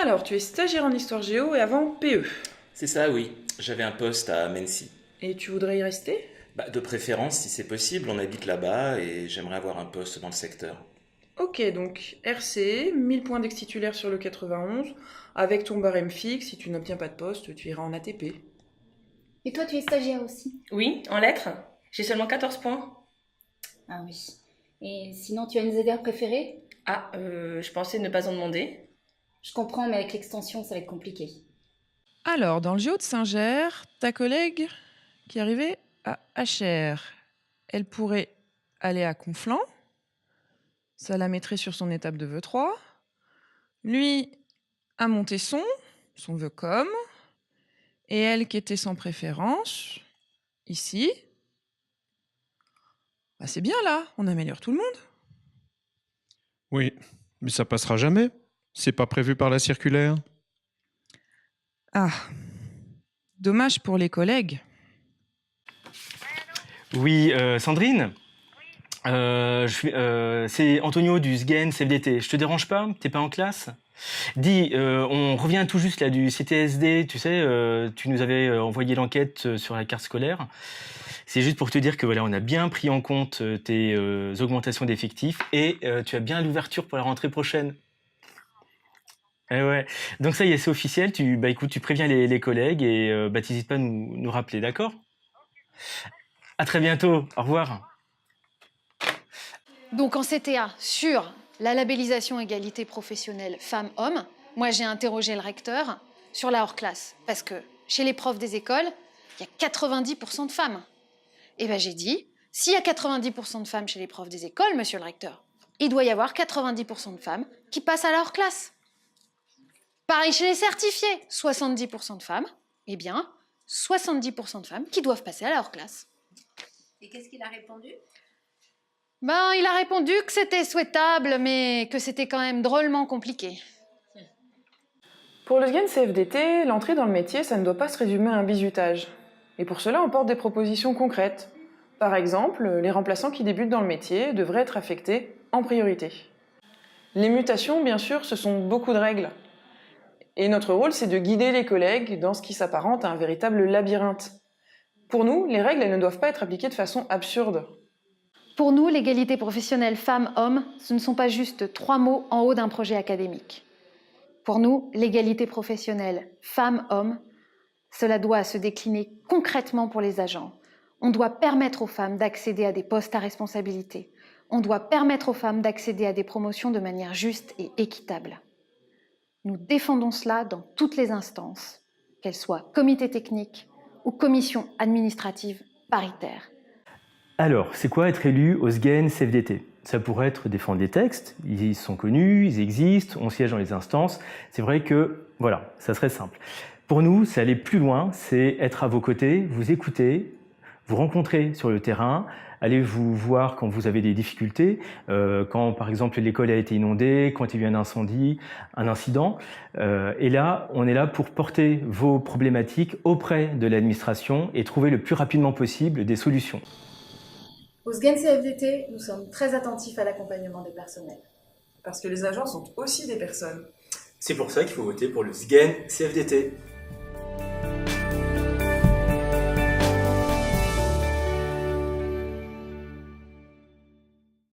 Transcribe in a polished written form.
Alors, tu es stagiaire en histoire géo et avant PE. C'est ça, oui. J'avais un poste à Mency. Et tu voudrais y rester? De préférence, si c'est possible, on habite là-bas et j'aimerais avoir un poste dans le secteur. Ok, donc RC, 1000 points d'ex-titulaire sur le 91. Avec ton barème fixe, si tu n'obtiens pas de poste, tu iras en ATP. Et toi, tu es stagiaire aussi? Oui, en lettres. J'ai seulement 14 points. Ah oui. Et sinon, tu as une ZR préférée? Je pensais ne pas en demander. Je comprends, mais avec l'extension, ça va être compliqué. Alors, dans le géo de Saint-Ger, ta collègue qui est arrivée à HR, elle pourrait aller à Conflans. Ça la mettrait sur son étape de vœu 3. Lui, à Montesson, son vœu com. Et elle qui était sans préférence, ici. C'est bien là, on améliore tout le monde. Oui, mais ça passera jamais. C'est pas prévu par la circulaire. Ah, dommage pour les collègues. Oui, Sandrine. C'est Antonio du SGEN CFDT. Je te dérange pas? T'es pas en classe? Dis, on revient tout juste là du CTSD, tu sais, tu nous avais envoyé l'enquête sur la carte scolaire. C'est juste pour te dire que voilà, on a bien pris en compte tes augmentations d'effectifs et tu as bien l'ouverture pour la rentrée prochaine. Eh ouais. Donc ça y est, c'est officiel. Écoute, tu préviens les collègues et t'hésites pas à nous rappeler, d'accord? À très bientôt. Au revoir. Donc en CTA, sur la labellisation égalité professionnelle femmes-hommes, moi j'ai interrogé le recteur sur la hors-classe. Parce que chez les profs des écoles, il y a 90% de femmes. Et j'ai dit, s'il y a 90% de femmes chez les profs des écoles, monsieur le recteur, il doit y avoir 90% de femmes qui passent à la hors-classe. Pareil chez les certifiés, 70% de femmes, 70% de femmes qui doivent passer à la hors-classe. Et qu'est-ce qu'il a répondu? Il a répondu que c'était souhaitable, mais que c'était quand même drôlement compliqué. Pour le SGEN CFDT, l'entrée dans le métier, ça ne doit pas se résumer à un bizutage. Et pour cela, on porte des propositions concrètes. Par exemple, les remplaçants qui débutent dans le métier devraient être affectés en priorité. Les mutations, bien sûr, ce sont beaucoup de règles. Et notre rôle, c'est de guider les collègues dans ce qui s'apparente à un véritable labyrinthe. Pour nous, les règles, elles ne doivent pas être appliquées de façon absurde. Pour nous, l'égalité professionnelle femmes-hommes, ce ne sont pas juste 3 mots en haut d'un projet académique. Pour nous, l'égalité professionnelle femmes-hommes, cela doit se décliner concrètement pour les agents. On doit permettre aux femmes d'accéder à des postes à responsabilité. On doit permettre aux femmes d'accéder à des promotions de manière juste et équitable. Nous défendons cela dans toutes les instances, qu'elles soient comité technique ou commission administrative paritaire. Alors, c'est quoi être élu au SGEN CFDT? Ça pourrait être défendre des textes, ils sont connus, ils existent, on siège dans les instances. C'est vrai que, voilà, ça serait simple. Pour nous, c'est aller plus loin, c'est être à vos côtés, vous écouter, vous rencontrer sur le terrain, aller vous voir quand vous avez des difficultés, quand par exemple l'école a été inondée, quand il y a eu un incendie, un incident. Et là, on est là pour porter vos problématiques auprès de l'administration et trouver le plus rapidement possible des solutions. Au SGEN CFDT, nous sommes très attentifs à l'accompagnement des personnels. Parce que les agents sont aussi des personnes. C'est pour ça qu'il faut voter pour le SGEN CFDT.